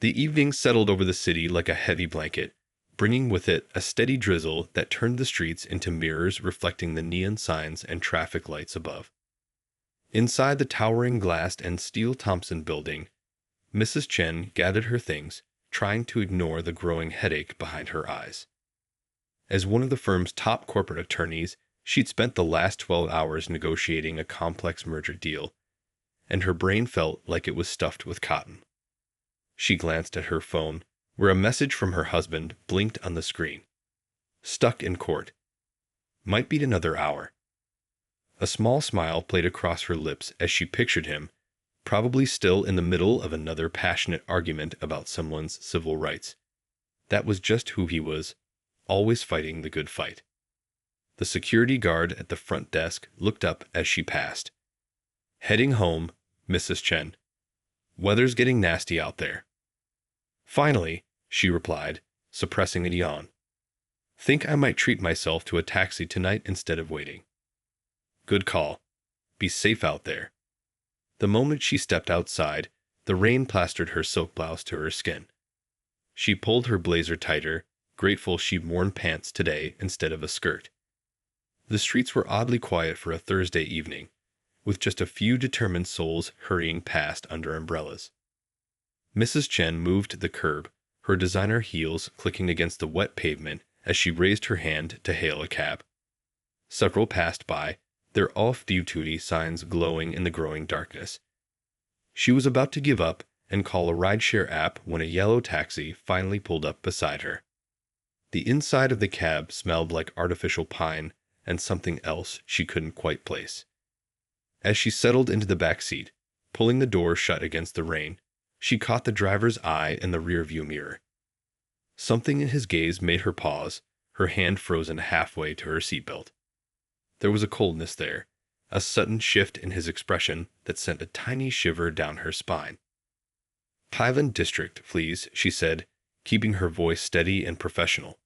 The evening settled over the city like a heavy blanket, bringing with it a steady drizzle that turned the streets into mirrors reflecting the neon signs and traffic lights above. Inside the towering glass and steel Thompson building, Mrs. Chen gathered her things, trying to ignore the growing headache behind her eyes. As one of the firm's top corporate attorneys, she'd spent the last 12 hours negotiating a complex merger deal, and her brain felt like it was stuffed with cotton. She glanced at her phone, where a message from her husband blinked on the screen. Stuck in court. Might be another hour. A small smile played across her lips as she pictured him, probably still in the middle of another passionate argument about someone's civil rights. That was just who he was, always fighting the good fight. The security guard at the front desk looked up as she passed. Heading home, Mrs. Chen. Weather's getting nasty out there. Finally, she replied, suppressing a yawn. Think I might treat myself to a taxi tonight instead of waiting. Good call. Be safe out there. The moment she stepped outside, the rain plastered her silk blouse to her skin. She pulled her blazer tighter, grateful she'd worn pants today instead of a skirt. The streets were oddly quiet for a Thursday evening, with just a few determined souls hurrying past under umbrellas. Mrs. Chen moved to the curb, her designer heels clicking against the wet pavement as she raised her hand to hail a cab. Several passed by, their off-duty signs glowing in the growing darkness. She was about to give up and call a rideshare app when a yellow taxi finally pulled up beside her. The inside of the cab smelled like artificial pine and something else she couldn't quite place. As she settled into the back seat, pulling the door shut against the rain, she caught the driver's eye in the rearview mirror. Something in his gaze made her pause, her hand frozen halfway to her seatbelt. There was a coldness there, a sudden shift in his expression that sent a tiny shiver down her spine. Highland District, please, she said, keeping her voice steady and professional.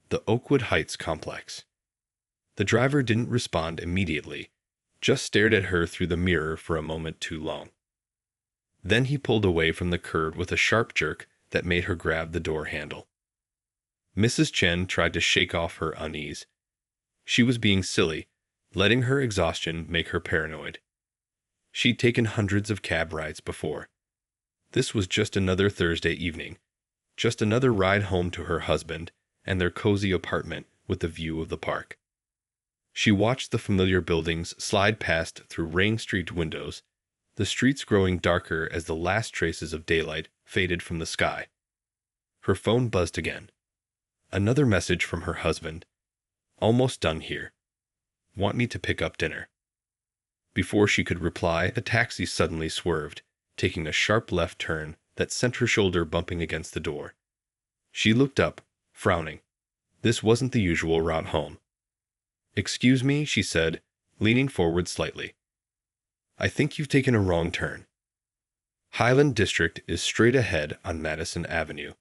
The Oakwood Heights complex. The driver didn't respond immediately, just stared at her through the mirror for a moment too long. Then he pulled away from the curb with a sharp jerk that made her grab the door handle. Mrs. Chen tried to shake off her unease. She was being silly, letting her exhaustion make her paranoid. She'd taken hundreds of cab rides before. This was just another Thursday evening, just another ride home to her husband and their cozy apartment with the view of the park. She watched the familiar buildings slide past through rain-streaked windows, the streets growing darker as the last traces of daylight faded from the sky. Her phone buzzed again. Another message from her husband. Almost done here. Want me to pick up dinner? Before she could reply, the taxi suddenly swerved, taking a sharp left turn that sent her shoulder bumping against the door. She looked up, frowning. This wasn't the usual route home. Excuse me, she said, leaning forward slightly. I think you've taken a wrong turn. Highland District is straight ahead on Madison Avenue.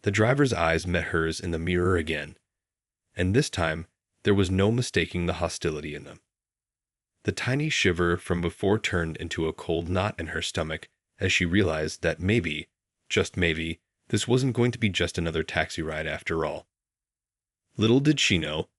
The driver's eyes met hers in the mirror again, and this time there was no mistaking the hostility in them. The tiny shiver from before turned into a cold knot in her stomach as she realized that maybe, just maybe, this wasn't going to be just another taxi ride after all. Little did she know,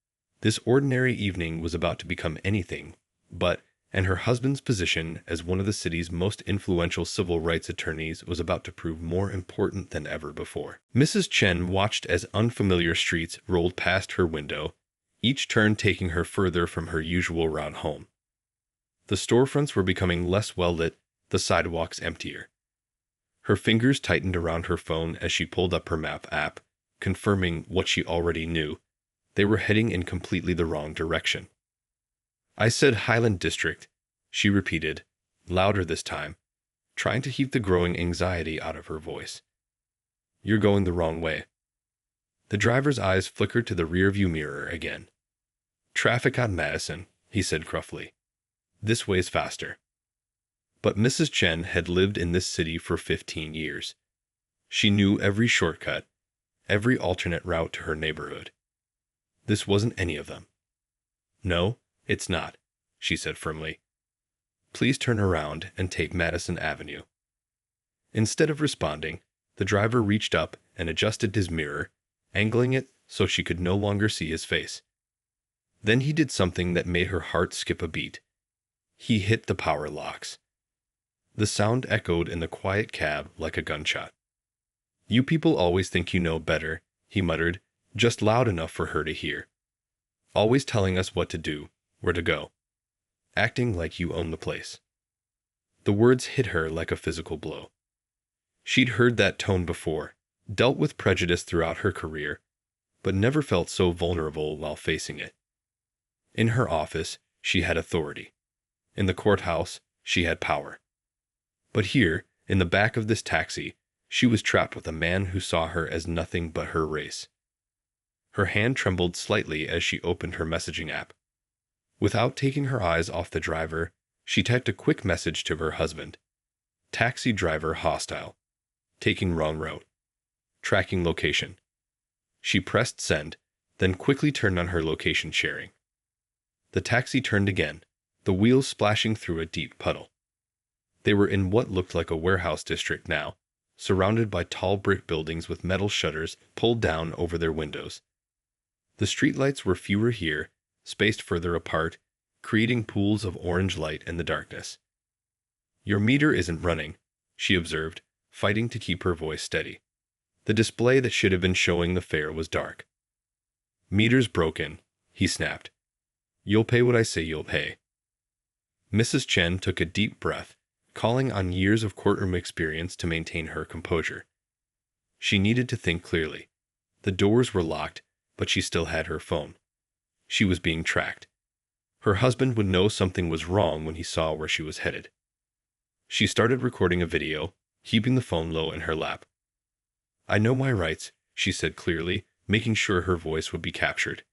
this ordinary evening was about to become anything but, and her husband's position as one of the city's most influential civil rights attorneys was about to prove more important than ever before. Mrs. Chen watched as unfamiliar streets rolled past her window, each turn taking her further from her usual route home. The storefronts were becoming less well-lit, the sidewalks emptier. Her fingers tightened around her phone as she pulled up her map app, confirming what she already knew. They were heading in completely the wrong direction. I said Highland District, she repeated, louder this time, trying to keep the growing anxiety out of her voice. You're going the wrong way. The driver's eyes flickered to the rearview mirror again. Traffic on Madison, he said gruffly. This way's faster. But Mrs. Chen had lived in this city for 15 years. She knew every shortcut, every alternate route to her neighborhood. This wasn't any of them. No, it's not, she said firmly. Please turn around and take Madison Avenue. Instead of responding, the driver reached up and adjusted his mirror, angling it so she could no longer see his face. Then he did something that made her heart skip a beat. He hit the power locks. The sound echoed in the quiet cab like a gunshot. "You people always think you know better," he muttered, just loud enough for her to hear. "Always telling us what to do, where to go. Acting like you own the place." The words hit her like a physical blow. She'd heard that tone before, dealt with prejudice throughout her career, but never felt so vulnerable while facing it. In her office, she had authority. In the courthouse, she had power. But here, in the back of this taxi, she was trapped with a man who saw her as nothing but her race. Her hand trembled slightly as she opened her messaging app. Without taking her eyes off the driver, she typed a quick message to her husband. "Taxi driver hostile. Taking wrong route. Tracking location." She pressed send, then quickly turned on her location sharing. The taxi turned again, the wheels splashing through a deep puddle. They were in what looked like a warehouse district now, surrounded by tall brick buildings with metal shutters pulled down over their windows. The streetlights were fewer here, spaced further apart, creating pools of orange light in the darkness. "Your meter isn't running," she observed, fighting to keep her voice steady. The display that should have been showing the fare was dark. "Meter's broken," he snapped. "You'll pay what I say you'll pay." Mrs. Chen took a deep breath, calling on years of courtroom experience to maintain her composure. She needed to think clearly. The doors were locked, but she still had her phone. She was being tracked. Her husband would know something was wrong when he saw where she was headed. She started recording a video, keeping the phone low in her lap. "I know my rights," she said clearly, making sure her voice would be captured.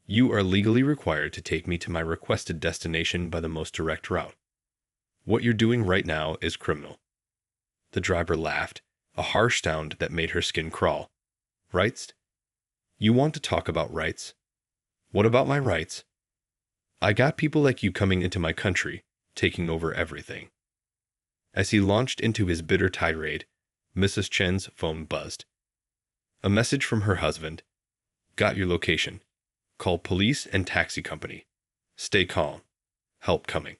"You are legally required to take me to my requested destination by the most direct route. What you're doing right now is criminal." The driver laughed, a harsh sound that made her skin crawl. "Rights? You want to talk about rights? What about my rights? I got people like you coming into my country, taking over everything." As he launched into his bitter tirade, Mrs. Chen's phone buzzed. A message from her husband. "Got your location. Call police and taxi company. Stay calm. Help coming."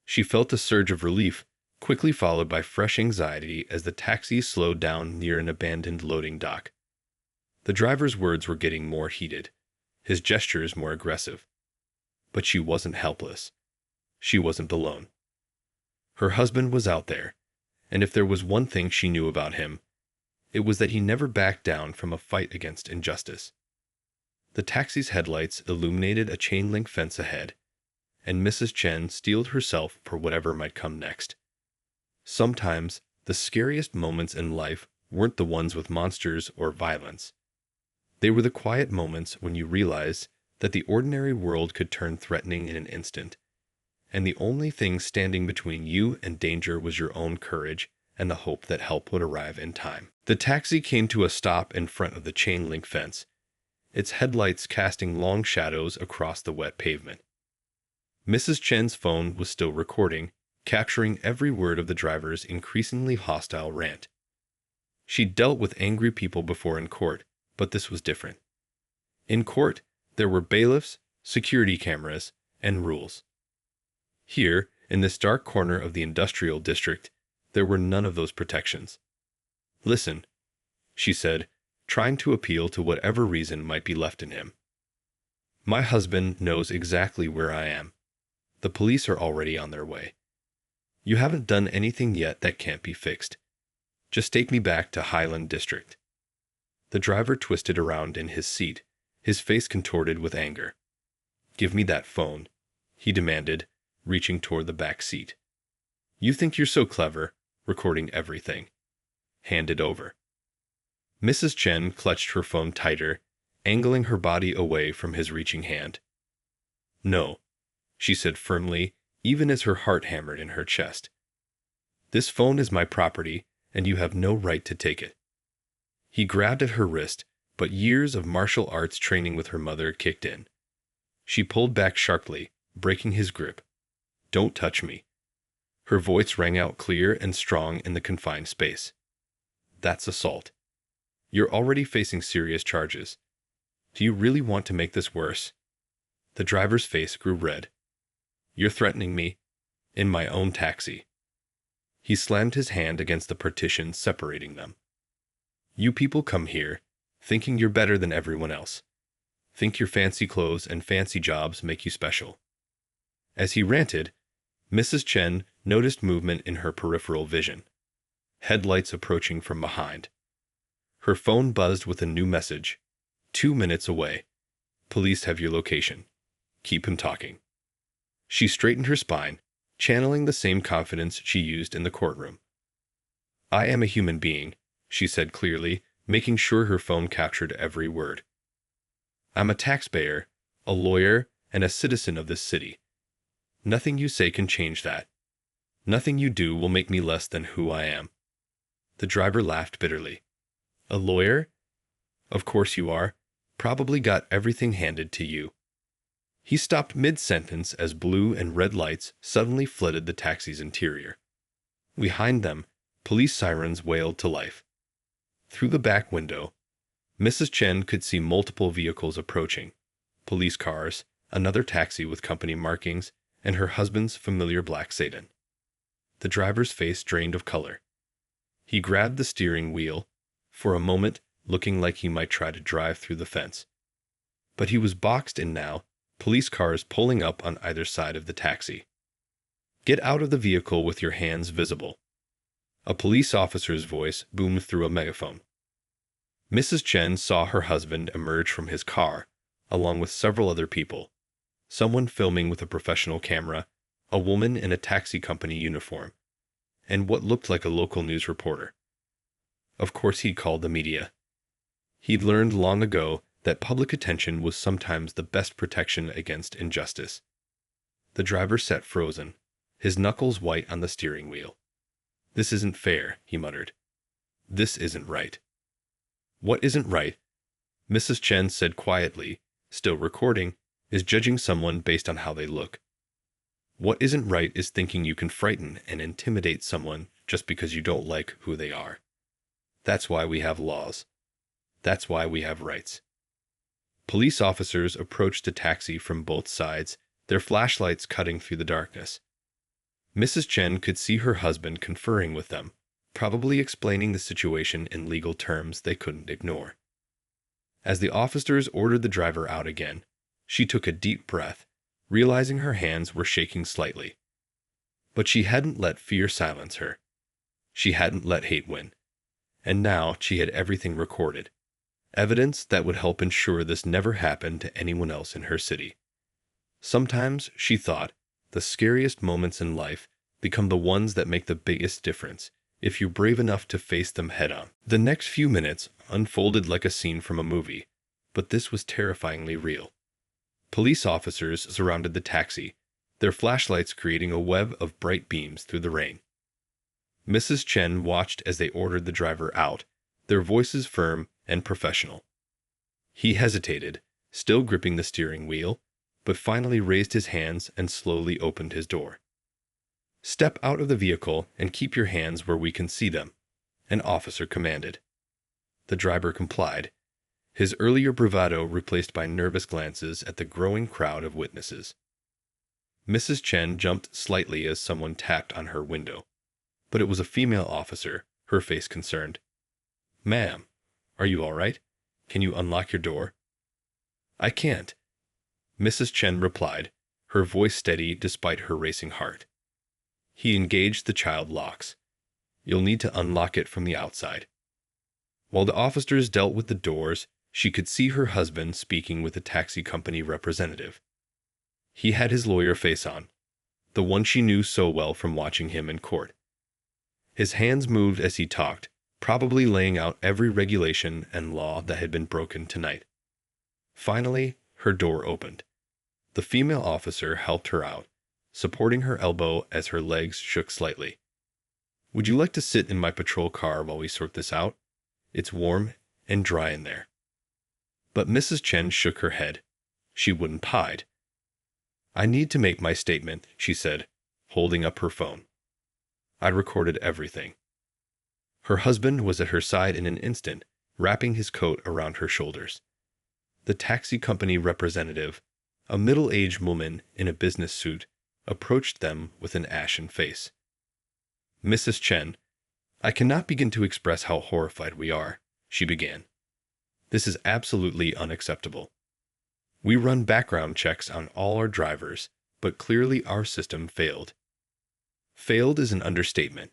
She felt a surge of relief, quickly followed by fresh anxiety as the taxi slowed down near an abandoned loading dock. The driver's words were getting more heated, his gestures more aggressive. But she wasn't helpless. She wasn't alone. Her husband was out there, and if there was one thing she knew about him, it was that he never backed down from a fight against injustice. The taxi's headlights illuminated a chain-link fence ahead, and Mrs. Chen steeled herself for whatever might come next. Sometimes, the scariest moments in life weren't the ones with monsters or violence. They were the quiet moments when you realized that the ordinary world could turn threatening in an instant, and the only thing standing between you and danger was your own courage and the hope that help would arrive in time. The taxi came to a stop in front of the chain-link fence, its headlights casting long shadows across the wet pavement. Mrs. Chen's phone was still recording, capturing every word of the driver's increasingly hostile rant. She'd dealt with angry people before in court, but this was different. In court, there were bailiffs, security cameras, and rules. Here, in this dark corner of the industrial district, there were none of those protections. "Listen," she said, trying to appeal to whatever reason might be left in him. "My husband knows exactly where I am. The police are already on their way. You haven't done anything yet that can't be fixed. Just take me back to Highland District." The driver twisted around in his seat, his face contorted with anger. "Give me that phone," he demanded, reaching toward the back seat. "You think you're so clever, recording everything. Hand it over." Mrs. Chen clutched her phone tighter, angling her body away from his reaching hand. "No," she said firmly, even as her heart hammered in her chest. "This phone is my property, and you have no right to take it." He grabbed at her wrist, but years of martial arts training with her mother kicked in. She pulled back sharply, breaking his grip. "Don't touch me." Her voice rang out clear and strong in the confined space. That's assault. You're already facing serious charges. Do you really want to make this worse? The driver's face grew red. You're threatening me? In my own taxi. He slammed his hand against the partition separating them. You people come here, thinking you're better than everyone else. Think your fancy clothes and fancy jobs make you special. As he ranted, Mrs. Chen noticed movement in her peripheral vision. Headlights approaching from behind. Her phone buzzed with a new message. 2 minutes away. Police have your location. Keep him talking. She straightened her spine, channeling the same confidence she used in the courtroom. I am a human being, she said clearly, making sure her phone captured every word. I'm a taxpayer, a lawyer, and a citizen of this city. Nothing you say can change that. Nothing you do will make me less than who I am. The driver laughed bitterly. A lawyer? Of course you are. Probably got everything handed to you. He stopped mid-sentence as blue and red lights suddenly flooded the taxi's interior. Behind them, police sirens wailed to life. Through the back window, Mrs. Chen could see multiple vehicles approaching. Police cars, another taxi with company markings, and her husband's familiar black sedan. The driver's face drained of color. He grabbed the steering wheel, for a moment looking like he might try to drive through the fence. But he was boxed in now, police cars pulling up on either side of the taxi. Get out of the vehicle with your hands visible. A police officer's voice boomed through a megaphone. Mrs. Chen saw her husband emerge from his car, along with several other people. Someone filming with a professional camera, a woman in a taxi company uniform, and what looked like a local news reporter. Of course he'd called the media. He'd learned long ago that public attention was sometimes the best protection against injustice. The driver sat frozen, his knuckles white on the steering wheel. This isn't fair, he muttered. This isn't right. What isn't right? Mrs. Chen said quietly, still recording, is judging someone based on how they look. What isn't right is thinking you can frighten and intimidate someone just because you don't like who they are. That's why we have laws. That's why we have rights. Police officers approached the taxi from both sides, their flashlights cutting through the darkness. Mrs. Chen could see her husband conferring with them, probably explaining the situation in legal terms they couldn't ignore. As the officers ordered the driver out again, she took a deep breath, realizing her hands were shaking slightly. But she hadn't let fear silence her. She hadn't let hate win. And now she had everything recorded. Evidence that would help ensure this never happened to anyone else in her city. Sometimes, she thought, the scariest moments in life become the ones that make the biggest difference, if you're brave enough to face them head-on. The next few minutes unfolded like a scene from a movie, but this was terrifyingly real. Police officers surrounded the taxi, their flashlights creating a web of bright beams through the rain. Mrs. Chen watched as they ordered the driver out, their voices firm and professional. He hesitated, still gripping the steering wheel, but finally raised his hands and slowly opened his door. Step out of the vehicle and keep your hands where we can see them, an officer commanded. The driver complied, his earlier bravado replaced by nervous glances at the growing crowd of witnesses. Mrs. Chen jumped slightly as someone tapped on her window, but it was a female officer, her face concerned. Ma'am, are you all right? Can you unlock your door? I can't, Mrs. Chen replied, her voice steady despite her racing heart. He engaged the child locks. You'll need to unlock it from the outside. While the officers dealt with the doors, she could see her husband speaking with a taxi company representative. He had his lawyer face on, the one she knew so well from watching him in court. His hands moved as he talked, probably laying out every regulation and law that had been broken tonight. Finally, her door opened. The female officer helped her out, supporting her elbow as her legs shook slightly. Would you like to sit in my patrol car while we sort this out? It's warm and dry in there. But Mrs. Chen shook her head. She wouldn't hide. I need to make my statement, she said, holding up her phone. I recorded everything. Her husband was at her side in an instant, wrapping his coat around her shoulders. The taxi company representative, a middle-aged woman in a business suit, approached them with an ashen face. "Mrs. Chen, I cannot begin to express how horrified we are," she began. "This is absolutely unacceptable. We run background checks on all our drivers, but clearly our system failed." Failed is an understatement.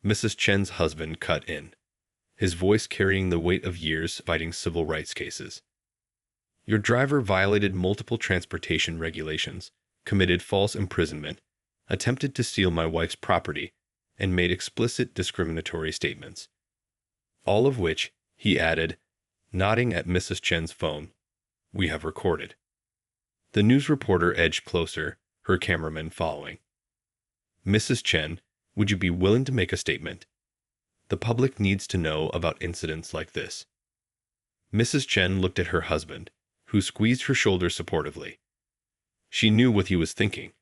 Mrs. Chen's husband cut in, his voice carrying the weight of years fighting civil rights cases. "Your driver violated multiple transportation regulations, committed false imprisonment, attempted to steal my wife's property, and made explicit discriminatory statements. All of which," he added, nodding at Mrs. Chen's phone, "we have recorded." The news reporter edged closer, her cameraman following. "Mrs. Chen, would you be willing to make a statement? The public needs to know about incidents like this." Mrs. Chen looked at her husband, who squeezed her shoulder supportively. She knew what he was thinking,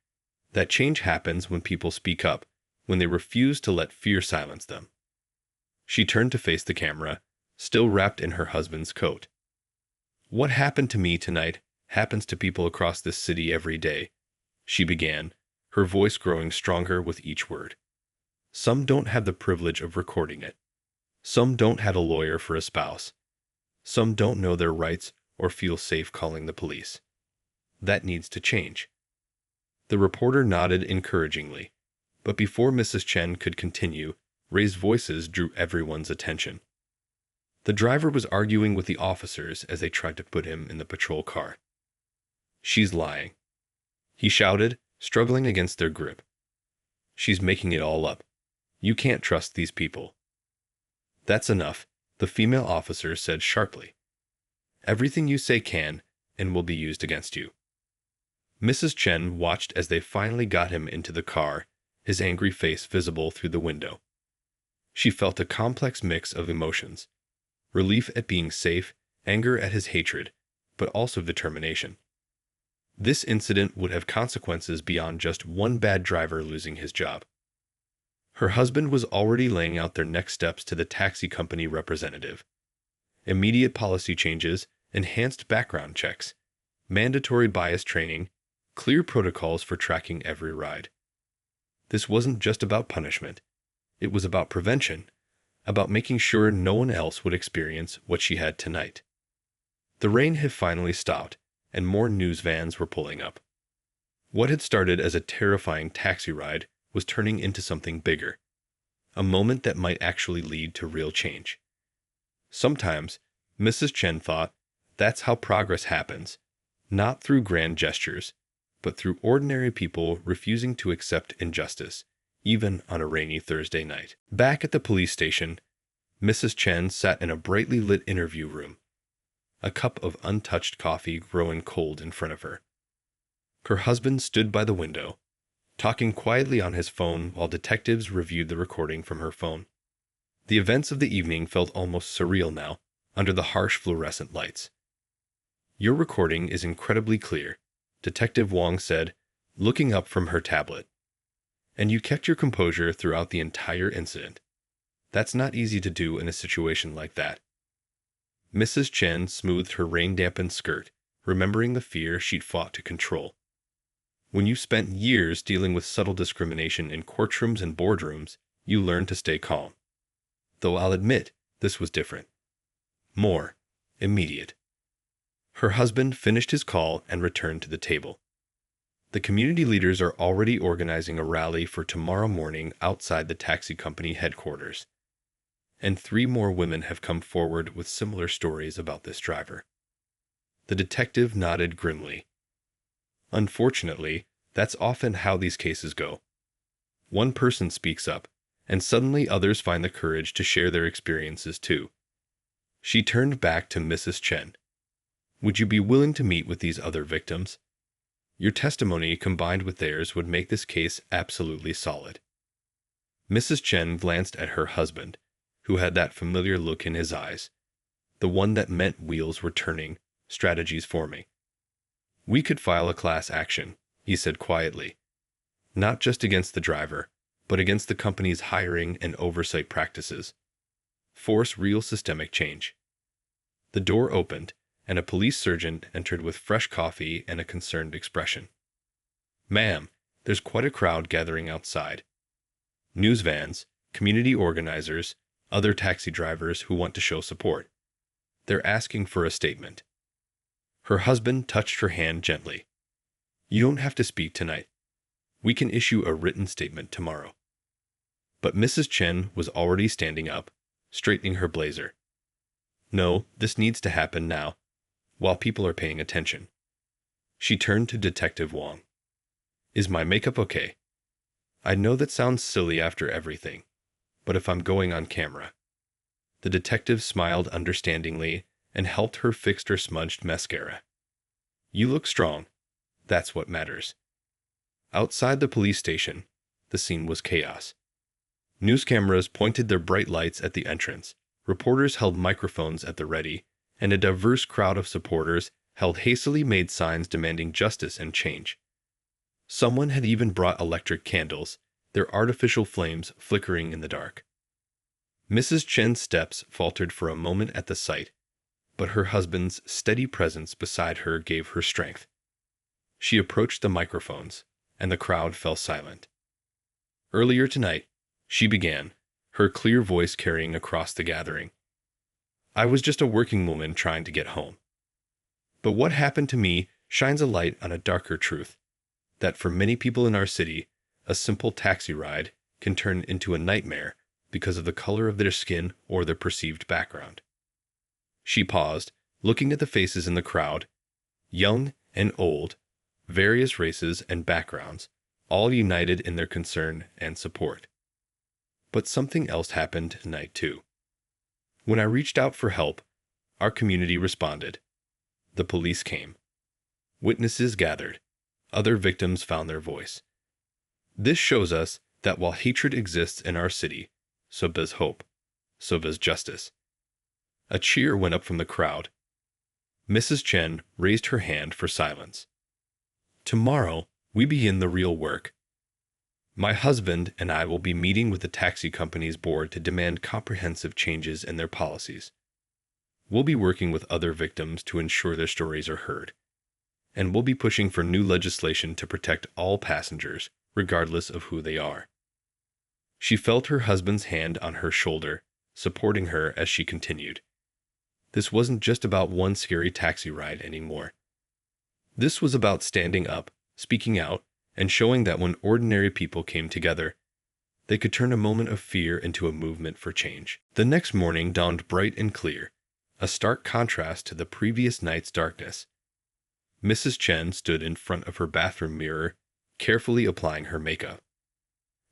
that change happens when people speak up, when they refuse to let fear silence them. She turned to face the camera, still wrapped in her husband's coat. "What happened to me tonight happens to people across this city every day," she began, her voice growing stronger with each word. "Some don't have the privilege of recording it. Some don't have a lawyer for a spouse. Some don't know their rights or feel safe calling the police. That needs to change." The reporter nodded encouragingly, but before Mrs. Chen could continue, raised voices drew everyone's attention. The driver was arguing with the officers as they tried to put him in the patrol car. "She's lying," he shouted, struggling against their grip. "She's making it all up. You can't trust these people." "That's enough," the female officer said sharply. "Everything you say can and will be used against you." Mrs. Chen watched as they finally got him into the car, his angry face visible through the window. She felt a complex mix of emotions: relief at being safe, anger at his hatred, but also determination. This incident would have consequences beyond just one bad driver losing his job. Her husband was already laying out their next steps to the taxi company representative. Immediate policy changes, enhanced background checks, mandatory bias training, clear protocols for tracking every ride. This wasn't just about punishment. It was about prevention, about making sure no one else would experience what she had tonight. The rain had finally stopped, and more news vans were pulling up. What had started as a terrifying taxi ride was turning into something bigger, a moment that might actually lead to real change. Sometimes, Mrs. Chen thought, that's how progress happens, not through grand gestures, but through ordinary people refusing to accept injustice, even on a rainy Thursday night. Back at the police station, Mrs. Chen sat in a brightly lit interview room, a cup of untouched coffee growing cold in front of her. Her husband stood by the window, talking quietly on his phone while detectives reviewed the recording from her phone. The events of the evening felt almost surreal now, under the harsh fluorescent lights. "Your recording is incredibly clear," Detective Wong said, looking up from her tablet. "And you kept your composure throughout the entire incident. That's not easy to do in a situation like that." Mrs. Chen smoothed her rain-dampened skirt, remembering the fear she'd fought to control. "When you spent years dealing with subtle discrimination in courtrooms and boardrooms, you learned to stay calm. Though I'll admit, this was different. More immediate." Her husband finished his call and returned to the table. "The community leaders are already organizing a rally for tomorrow morning outside the taxi company headquarters. And 3 more women have come forward with similar stories about this driver." The detective nodded grimly. "Unfortunately, that's often how these cases go. One person speaks up, and suddenly others find the courage to share their experiences too." She turned back to Mrs. Chen. "Would you be willing to meet with these other victims? Your testimony combined with theirs would make this case absolutely solid." Mrs. Chen glanced at her husband, who had that familiar look in his eyes, the one that meant wheels were turning, strategies forming. "We could file a class action," he said quietly. "Not just against the driver, but against the company's hiring and oversight practices. Force real systemic change. The door opened, and a police sergeant entered with fresh coffee and a concerned expression. "Ma'am, there's quite a crowd gathering outside. News vans, community organizers, other taxi drivers who want to show support. They're asking for a statement." Her husband touched her hand gently. "You don't have to speak tonight. We can issue a written statement tomorrow." But Mrs. Chen was already standing up, straightening her blazer. "No, this needs to happen now, while people are paying attention." She turned to Detective Wong. "Is my makeup okay? I know that sounds silly after everything, but if I'm going on camera." The detective smiled understandingly and helped her fix her smudged mascara. "You look strong. That's what matters." Outside the police station, the scene was chaos. News cameras pointed their bright lights at the entrance, reporters held microphones at the ready, and a diverse crowd of supporters held hastily made signs demanding justice and change. Someone had even brought electric candles, their artificial flames flickering in the dark. Mrs. Chen's steps faltered for a moment at the sight, but her husband's steady presence beside her gave her strength. She approached the microphones, and the crowd fell silent. "Earlier tonight," she began, her clear voice carrying across the gathering, "I was just a working woman trying to get home. But what happened to me shines a light on a darker truth, that for many people in our city, a simple taxi ride can turn into a nightmare because of the color of their skin or their perceived background." She paused, looking at the faces in the crowd, young and old, various races and backgrounds, all united in their concern and support. But something else happened tonight too. When I reached out for help, our community responded. The police came. Witnesses gathered. Other victims found their voice. This shows us that while hatred exists in our city, so does hope, so does justice. A cheer went up from the crowd. Mrs. Chen raised her hand for silence. "Tomorrow, we begin the real work. My husband and I will be meeting with the taxi company's board to demand comprehensive changes in their policies. We'll be working with other victims to ensure their stories are heard. And we'll be pushing for new legislation to protect all passengers, regardless of who they are." She felt her husband's hand on her shoulder, supporting her as she continued. This wasn't just about one scary taxi ride anymore. This was about standing up, speaking out, and showing that when ordinary people came together, they could turn a moment of fear into a movement for change. The next morning dawned bright and clear, a stark contrast to the previous night's darkness. Mrs. Chen stood in front of her bathroom mirror, carefully applying her makeup.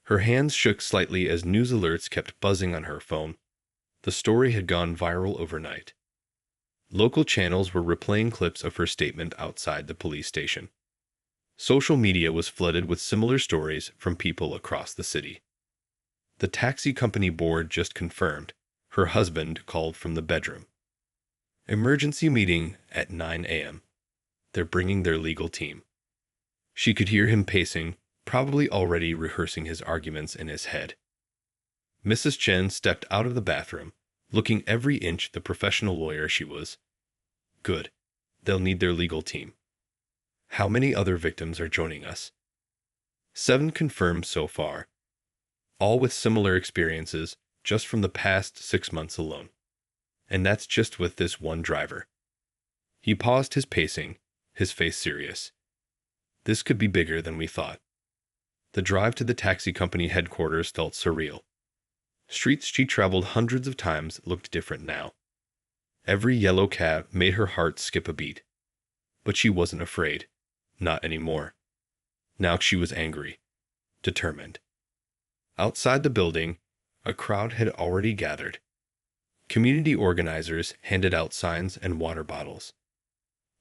Her hands shook slightly as news alerts kept buzzing on her phone. The story had gone viral overnight. Local channels were replaying clips of her statement outside the police station. Social media was flooded with similar stories from people across the city. The taxi company board just confirmed. Her husband called from the bedroom. "Emergency meeting at 9 a.m. They're bringing their legal team." She could hear him pacing, probably already rehearsing his arguments in his head. Mrs. Chen stepped out of the bathroom, looking every inch the professional lawyer she was. "Good. They'll need their legal team. How many other victims are joining us?" 7 confirmed so far, all with similar experiences just from the past 6 months alone. And that's just with this one driver. He paused his pacing, his face serious. This could be bigger than we thought. The drive to the taxi company headquarters felt surreal. Streets she traveled hundreds of times looked different now. Every yellow cab made her heart skip a beat. But she wasn't afraid. Not anymore. Now she was angry, determined. Outside the building, a crowd had already gathered. Community organizers handed out signs and water bottles.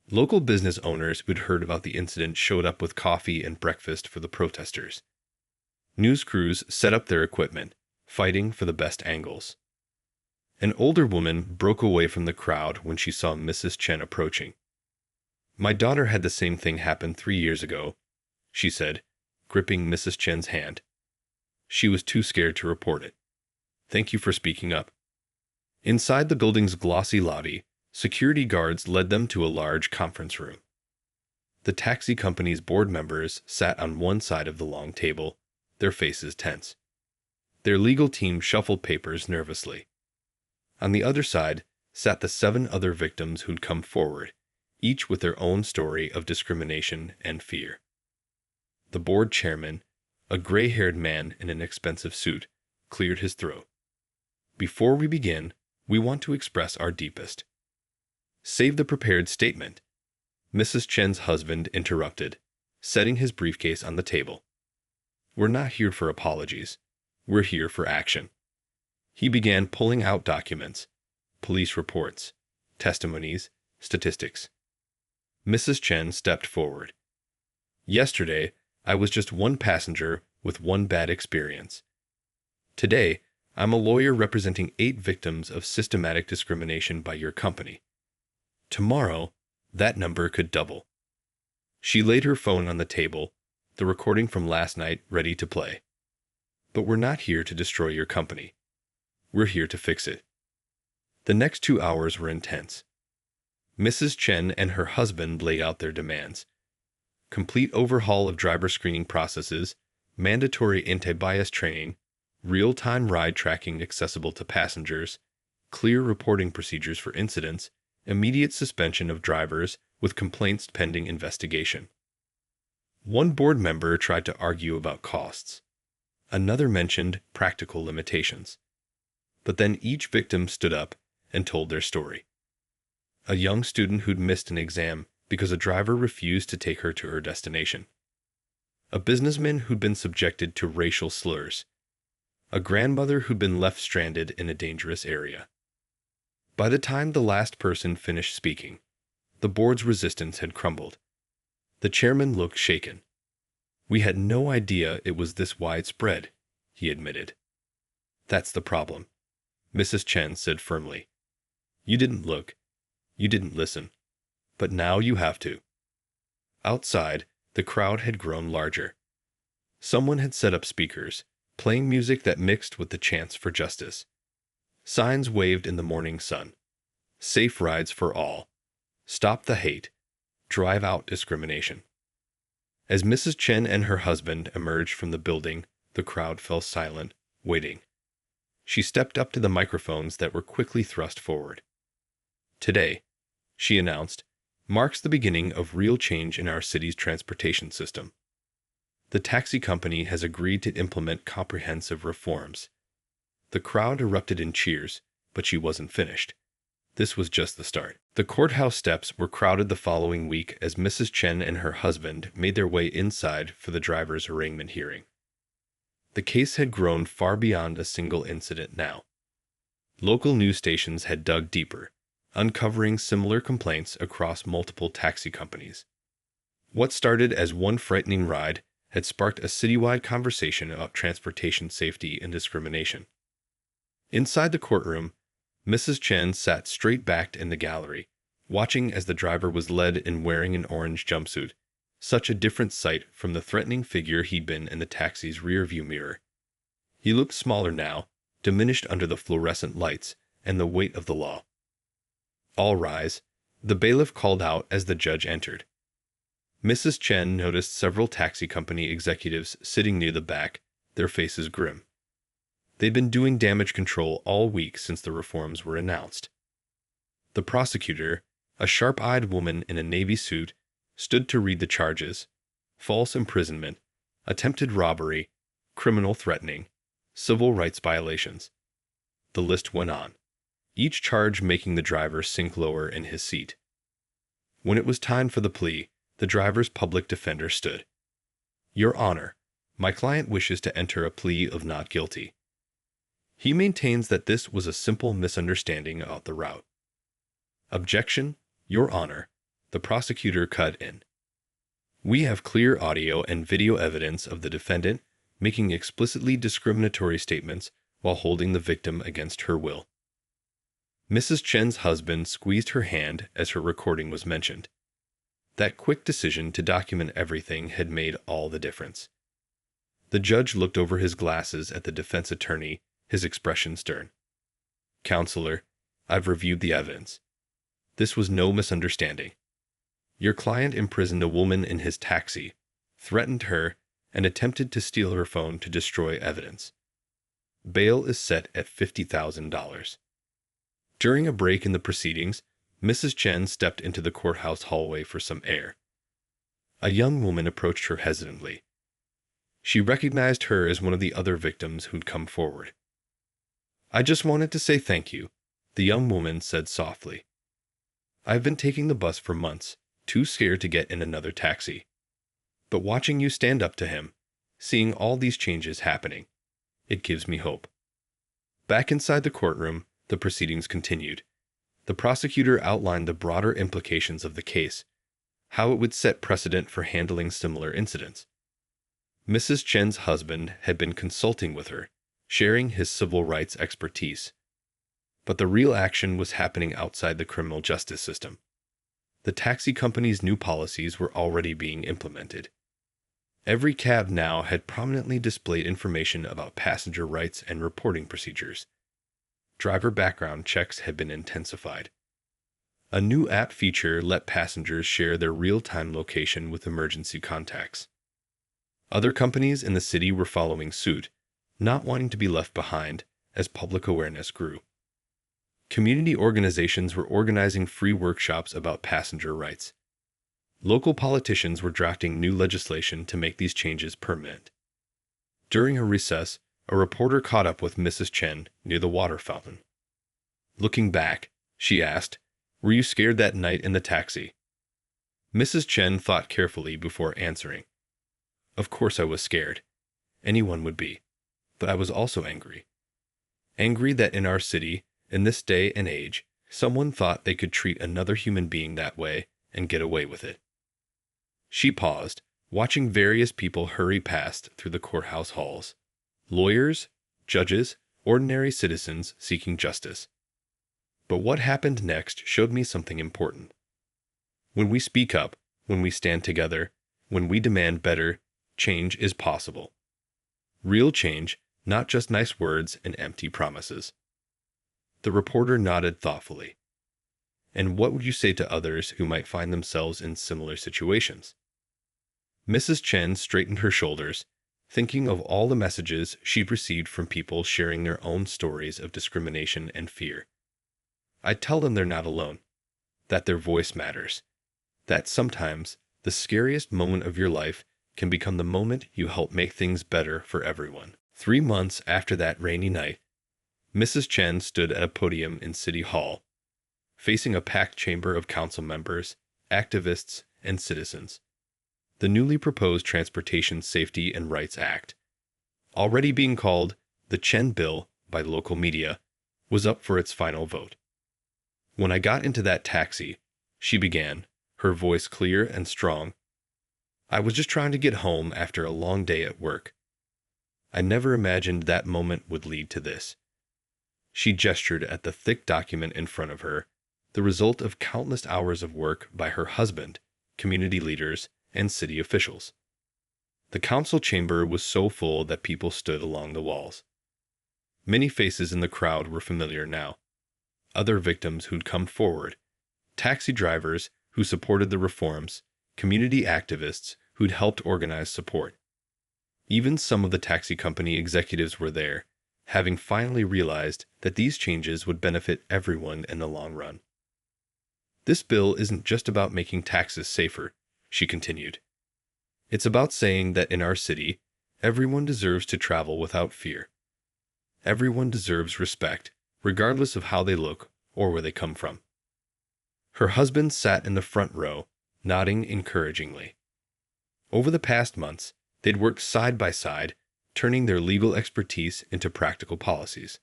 Local business owners who'd heard about the incident showed up with coffee and breakfast for the protesters. News crews set up their equipment, fighting for the best angles. An older woman broke away from the crowd when she saw Mrs. Chen approaching. "My daughter had the same thing happen 3 years ago," she said, gripping Mrs. Chen's hand. She was too scared to report it. Thank you for speaking up. Inside the building's glossy lobby, security guards led them to a large conference room. The taxi company's board members sat on one side of the long table, their faces tense. Their legal team shuffled papers nervously. On the other side sat the 7 other victims who'd come forward, each with their own story of discrimination and fear. The board chairman, a gray-haired man in an expensive suit, cleared his throat. Before we begin, we want to express our deepest. Save the prepared statement. Mrs. Chen's husband interrupted, setting his briefcase on the table. We're not here for apologies. We're here for action. He began pulling out documents, police reports, testimonies, statistics. Mrs. Chen stepped forward. Yesterday, I was just one passenger with one bad experience. Today, I'm a lawyer representing 8 victims of systematic discrimination by your company. Tomorrow, that number could double. She laid her phone on the table, the recording from last night ready to play. But we're not here to destroy your company. We're here to fix it. The next 2 hours were intense. Mrs. Chen and her husband laid out their demands. Complete overhaul of driver screening processes, mandatory anti-bias training, real-time ride tracking accessible to passengers, clear reporting procedures for incidents, immediate suspension of drivers with complaints pending investigation. One board member tried to argue about costs. Another mentioned practical limitations. But then each victim stood up and told their story. A young student who'd missed an exam because a driver refused to take her to her destination. A businessman who'd been subjected to racial slurs. A grandmother who'd been left stranded in a dangerous area. By the time the last person finished speaking, the board's resistance had crumbled. The chairman looked shaken. We had no idea it was this widespread, he admitted. That's the problem, Mrs. Chen said firmly. You didn't look. You didn't listen. But now you have to. Outside, the crowd had grown larger. Someone had set up speakers, playing music that mixed with the chants for justice. Signs waved in the morning sun. Safe rides for all. Stop the hate. Drive out discrimination. As Mrs. Chen and her husband emerged from the building, the crowd fell silent, waiting. She stepped up to the microphones that were quickly thrust forward. Today, she announced, marks the beginning of real change in our city's transportation system. The taxi company has agreed to implement comprehensive reforms. The crowd erupted in cheers, but she wasn't finished. This was just the start. The courthouse steps were crowded the following week as Mrs. Chen and her husband made their way inside for the driver's arraignment hearing. The case had grown far beyond a single incident now. Local news stations had dug deeper, uncovering similar complaints across multiple taxi companies. What started as one frightening ride had sparked a citywide conversation about transportation safety and discrimination. Inside the courtroom, Mrs. Chen sat straight-backed in the gallery, watching as the driver was led in wearing an orange jumpsuit, such a different sight from the threatening figure he'd been in the taxi's rearview mirror. He looked smaller now, diminished under the fluorescent lights and the weight of the law. All rise, the bailiff called out as the judge entered. Mrs. Chen noticed several taxi company executives sitting near the back, their faces grim. They'd been doing damage control all week since the reforms were announced. The prosecutor, a sharp-eyed woman in a navy suit, stood to read the charges: false imprisonment, attempted robbery, criminal threatening, civil rights violations. The list went on, each charge making the driver sink lower in his seat. When it was time for the plea, the driver's public defender stood. Your Honor, my client wishes to enter a plea of not guilty. He maintains that this was a simple misunderstanding about the route. Objection, Your Honor, the prosecutor cut in. We have clear audio and video evidence of the defendant making explicitly discriminatory statements while holding the victim against her will. Mrs. Chen's husband squeezed her hand as her recording was mentioned. That quick decision to document everything had made all the difference. The judge looked over his glasses at the defense attorney, his expression stern. Counselor, I've reviewed the evidence. This was no misunderstanding. Your client imprisoned a woman in his taxi, threatened her, and attempted to steal her phone to destroy evidence. Bail is set at $50,000. During a break in the proceedings, Mrs. Chen stepped into the courthouse hallway for some air. A young woman approached her hesitantly. She recognized her as one of the other victims who'd come forward. I just wanted to say thank you, the young woman said softly. I've been taking the bus for months, too scared to get in another taxi. But watching you stand up to him, seeing all these changes happening, it gives me hope. Back inside the courtroom, the proceedings continued. The prosecutor outlined the broader implications of the case, how it would set precedent for handling similar incidents. Mrs. Chen's husband had been consulting with her, sharing his civil rights expertise. But the real action was happening outside the criminal justice system. The taxi company's new policies were already being implemented. Every cab now had prominently displayed information about passenger rights and reporting procedures. Driver background checks had been intensified. A new app feature let passengers share their real-time location with emergency contacts. Other companies in the city were following suit, not wanting to be left behind as public awareness grew. Community organizations were organizing free workshops about passenger rights. Local politicians were drafting new legislation to make these changes permanent. During a recess, a reporter caught up with Mrs. Chen near the water fountain. Looking back, she asked, "Were you scared that night in the taxi?" Mrs. Chen thought carefully before answering. Of course I was scared. Anyone would be. But I was also angry. Angry that in our city, in this day and age, someone thought they could treat another human being that way and get away with it. She paused, watching various people hurry past through the courthouse halls. Lawyers, judges, ordinary citizens seeking justice. But what happened next showed me something important. When we speak up, when we stand together, when we demand better, change is possible. Real change, not just nice words and empty promises. The reporter nodded thoughtfully. And what would you say to others who might find themselves in similar situations? Mrs. Chen straightened her shoulders, thinking of all the messages she'd received from people sharing their own stories of discrimination and fear. I'd tell them they're not alone, that their voice matters, that sometimes the scariest moment of your life can become the moment you help make things better for everyone. 3 months after that rainy night, Mrs. Chen stood at a podium in City Hall, facing a packed chamber of council members, activists, and citizens. The newly proposed Transportation Safety and Rights Act, already being called the Chen Bill by local media, was up for its final vote. When I got into that taxi, she began, her voice clear and strong, I was just trying to get home after a long day at work. I never imagined that moment would lead to this. She gestured at the thick document in front of her, the result of countless hours of work by her husband, community leaders, and city officials. The council chamber was so full that people stood along the walls. Many faces in the crowd were familiar now. Other victims who'd come forward, taxi drivers who supported the reforms, community activists who'd helped organize support. Even some of the taxi company executives were there, having finally realized that these changes would benefit everyone in the long run. This bill isn't just about making taxis safer, she continued. It's about saying that in our city, everyone deserves to travel without fear. Everyone deserves respect, regardless of how they look or where they come from. Her husband sat in the front row, nodding encouragingly. Over the past months, they'd worked side by side, turning their legal expertise into practical policies.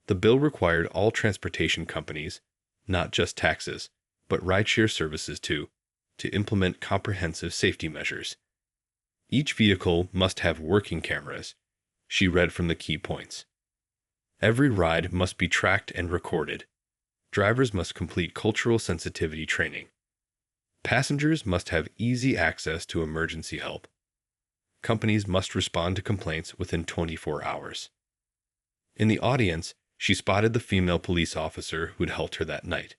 The bill required all transportation companies, not just taxis, but rideshare services too, to implement comprehensive safety measures. Each vehicle must have working cameras, she read from the key points. Every ride must be tracked and recorded. Drivers must complete cultural sensitivity training. Passengers must have easy access to emergency help. Companies must respond to complaints within 24 hours. In the audience, she spotted the female police officer who'd helped her that night.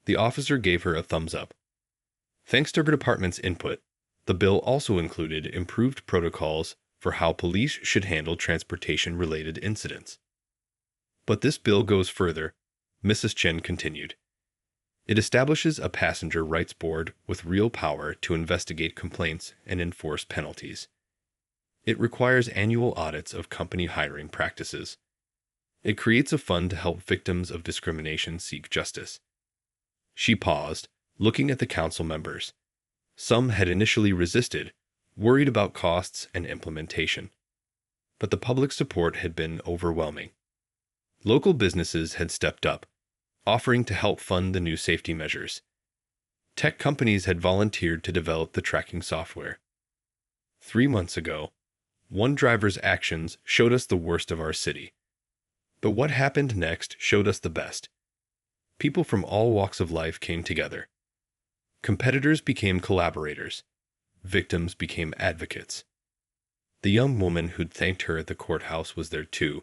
The officer gave her a thumbs up. Thanks to her department's input, the bill also included improved protocols for how police should handle transportation-related incidents. But this bill goes further, Mrs. Chen continued. It establishes a passenger rights board with real power to investigate complaints and enforce penalties. It requires annual audits of company hiring practices. It creates a fund to help victims of discrimination seek justice. She paused, looking at the council members. Some had initially resisted, worried about costs and implementation. But the public support had been overwhelming. Local businesses had stepped up, offering to help fund the new safety measures. Tech companies had volunteered to develop the tracking software. 3 months ago, one driver's actions showed us the worst of our city. But what happened next showed us the best. People from all walks of life came together. Competitors became collaborators. Victims became advocates. The young woman who'd thanked her at the courthouse was there too,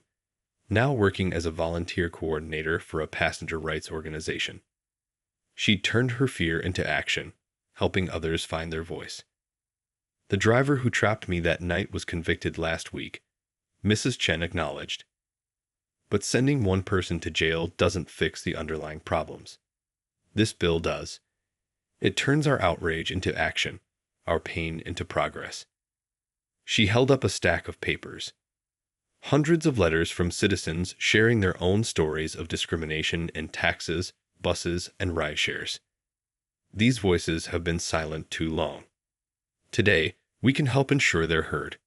now working as a volunteer coordinator for a passenger rights organization. She'd turned her fear into action, helping others find their voice. The driver who trapped me that night was convicted last week, Mrs. Chen acknowledged. But sending one person to jail doesn't fix the underlying problems. This bill does. It turns our outrage into action, our pain into progress. She held up a stack of papers. Hundreds of letters from citizens sharing their own stories of discrimination in taxis, buses, and ride shares. These voices have been silent too long. Today, we can help ensure they're heard.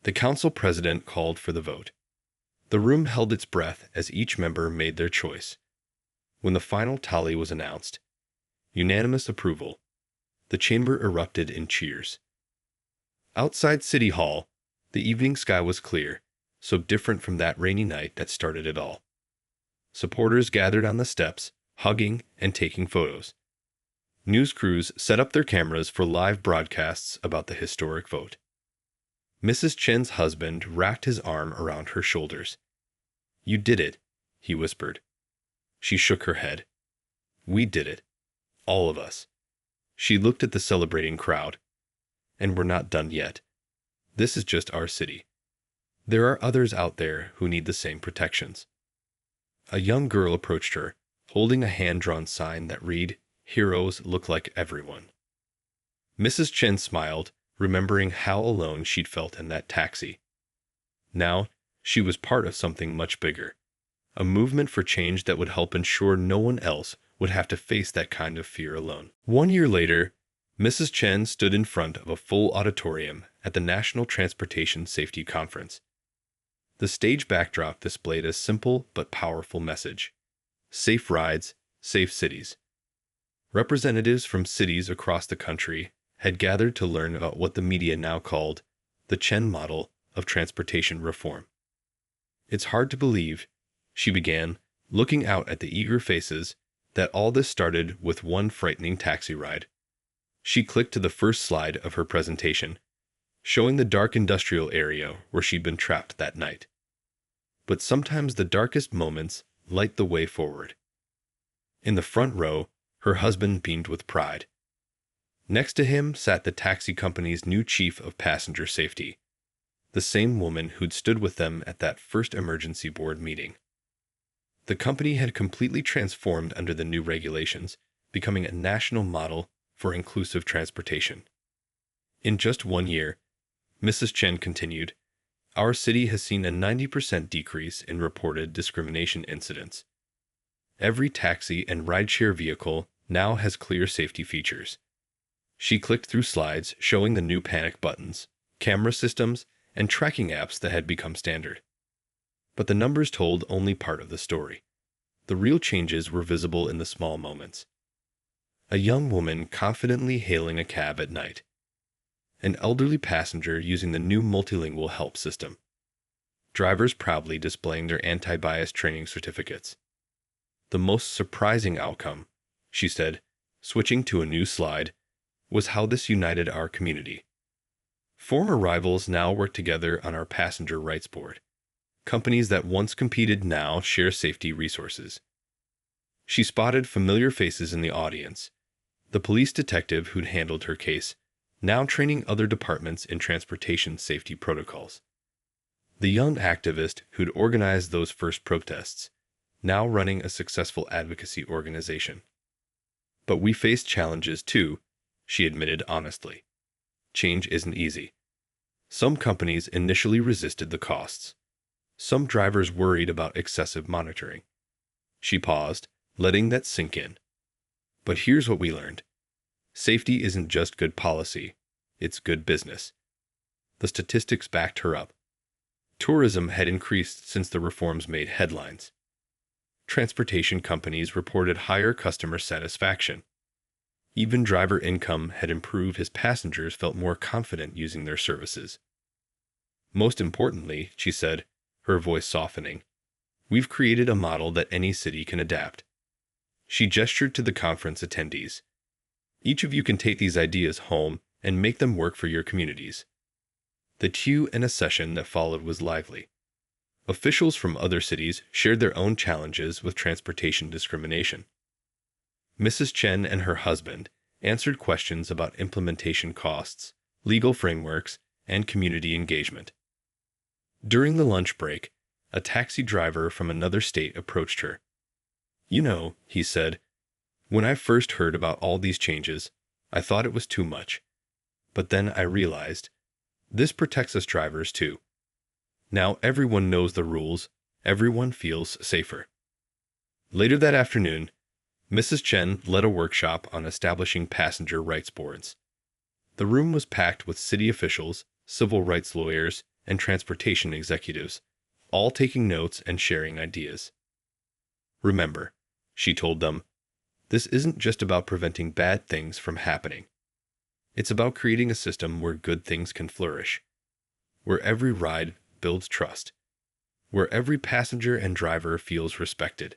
The council president called for the vote. The room held its breath as each member made their choice. When the final tally was announced, unanimous approval, the chamber erupted in cheers. Outside City Hall, the evening sky was clear, so different from that rainy night that started it all. Supporters gathered on the steps, hugging and taking photos. News crews set up their cameras for live broadcasts about the historic vote. Mrs. Chen's husband wrapped his arm around her shoulders. "You did it," he whispered. She shook her head. "We did it. All of us." She looked at the celebrating crowd. "And we're not done yet. This is just our city. There are others out there who need the same protections." A young girl approached her, holding a hand-drawn sign that read, "Heroes look like everyone." Mrs. Chen smiled, remembering how alone she'd felt in that taxi. Now, she was part of something much bigger, a movement for change that would help ensure no one else would have to face that kind of fear alone. 1 year later, Mrs. Chen stood in front of a full auditorium at the National Transportation Safety Conference. The stage backdrop displayed a simple but powerful message: safe rides, safe cities. Representatives from cities across the country had gathered to learn about what the media now called the Chen model of transportation reform. "It's hard to believe," she began, looking out at the eager faces, "that all this started with one frightening taxi ride." She clicked to the first slide of her presentation, showing the dark industrial area where she'd been trapped that night. But sometimes the darkest moments light the way forward. In the front row, her husband beamed with pride. Next to him sat the taxi company's new chief of passenger safety, the same woman who'd stood with them at that first emergency board meeting. The company had completely transformed under the new regulations, becoming a national model for inclusive transportation. In just 1 year, Mrs. Chen continued, our city has seen a 90% decrease in reported discrimination incidents. Every taxi and rideshare vehicle now has clear safety features. She clicked through slides showing the new panic buttons, camera systems, and tracking apps that had become standard. But the numbers told only part of the story. The real changes were visible in the small moments. A young woman confidently hailing a cab at night. An elderly passenger using the new multilingual help system. Drivers proudly displaying their anti-bias training certificates. The most surprising outcome, she said, switching to a new slide, was how this united our community. Former rivals now work together on our passenger rights board. Companies that once competed now share safety resources. She spotted familiar faces in the audience. The police detective who'd handled her case, now training other departments in transportation safety protocols. The young activist who'd organized those first protests, now running a successful advocacy organization. But we face challenges too, she admitted honestly. Change isn't easy. Some companies initially resisted the costs. Some drivers worried about excessive monitoring. She paused, letting that sink in. But here's what we learned. Safety isn't just good policy, it's good business. The statistics backed her up. Tourism had increased since the reforms made headlines. Transportation companies reported higher customer satisfaction. Even driver income had improved as passengers felt more confident using their services. Most importantly, she said, her voice softening, we've created a model that any city can adapt. She gestured to the conference attendees. Each of you can take these ideas home and make them work for your communities. The Q&A session that followed was lively. Officials from other cities shared their own challenges with transportation discrimination. Mrs. Chen and her husband answered questions about implementation costs, legal frameworks, and community engagement. During the lunch break, a taxi driver from another state approached her. You know, he said, when I first heard about all these changes, I thought it was too much. But then I realized, this protects us drivers too. Now everyone knows the rules, everyone feels safer. Later that afternoon, Mrs. Chen led a workshop on establishing passenger rights boards. The room was packed with city officials, civil rights lawyers, and transportation executives, all taking notes and sharing ideas. Remember, she told them, this isn't just about preventing bad things from happening. It's about creating a system where good things can flourish, where every ride builds trust, where every passenger and driver feels respected.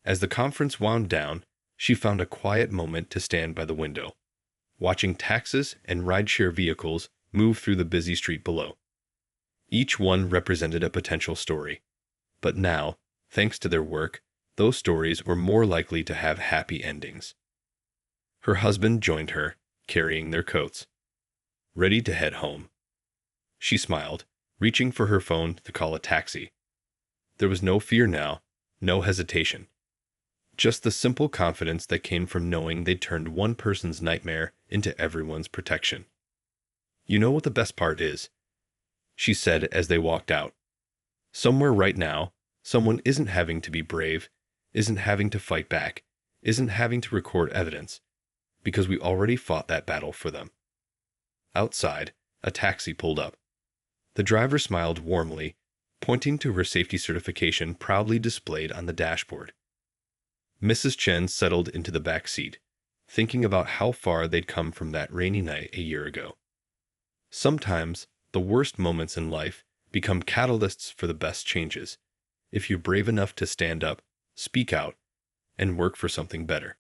As the conference wound down, she found a quiet moment to stand by the window, watching taxis and rideshare vehicles move through the busy street below. Each one represented a potential story. But now, thanks to their work, those stories were more likely to have happy endings. Her husband joined her, carrying their coats, ready to head home. She smiled, reaching for her phone to call a taxi. There was no fear now, no hesitation. Just the simple confidence that came from knowing they'd turned one person's nightmare into everyone's protection. You know what the best part is? She said as they walked out. Somewhere right now, someone isn't having to be brave, isn't having to fight back, isn't having to record evidence, because we already fought that battle for them. Outside, a taxi pulled up. The driver smiled warmly, pointing to her safety certification proudly displayed on the dashboard. Mrs. Chen settled into the back seat, thinking about how far they'd come from that rainy night a year ago. Sometimes, the worst moments in life become catalysts for the best changes, if you're brave enough to stand up, speak out, and work for something better.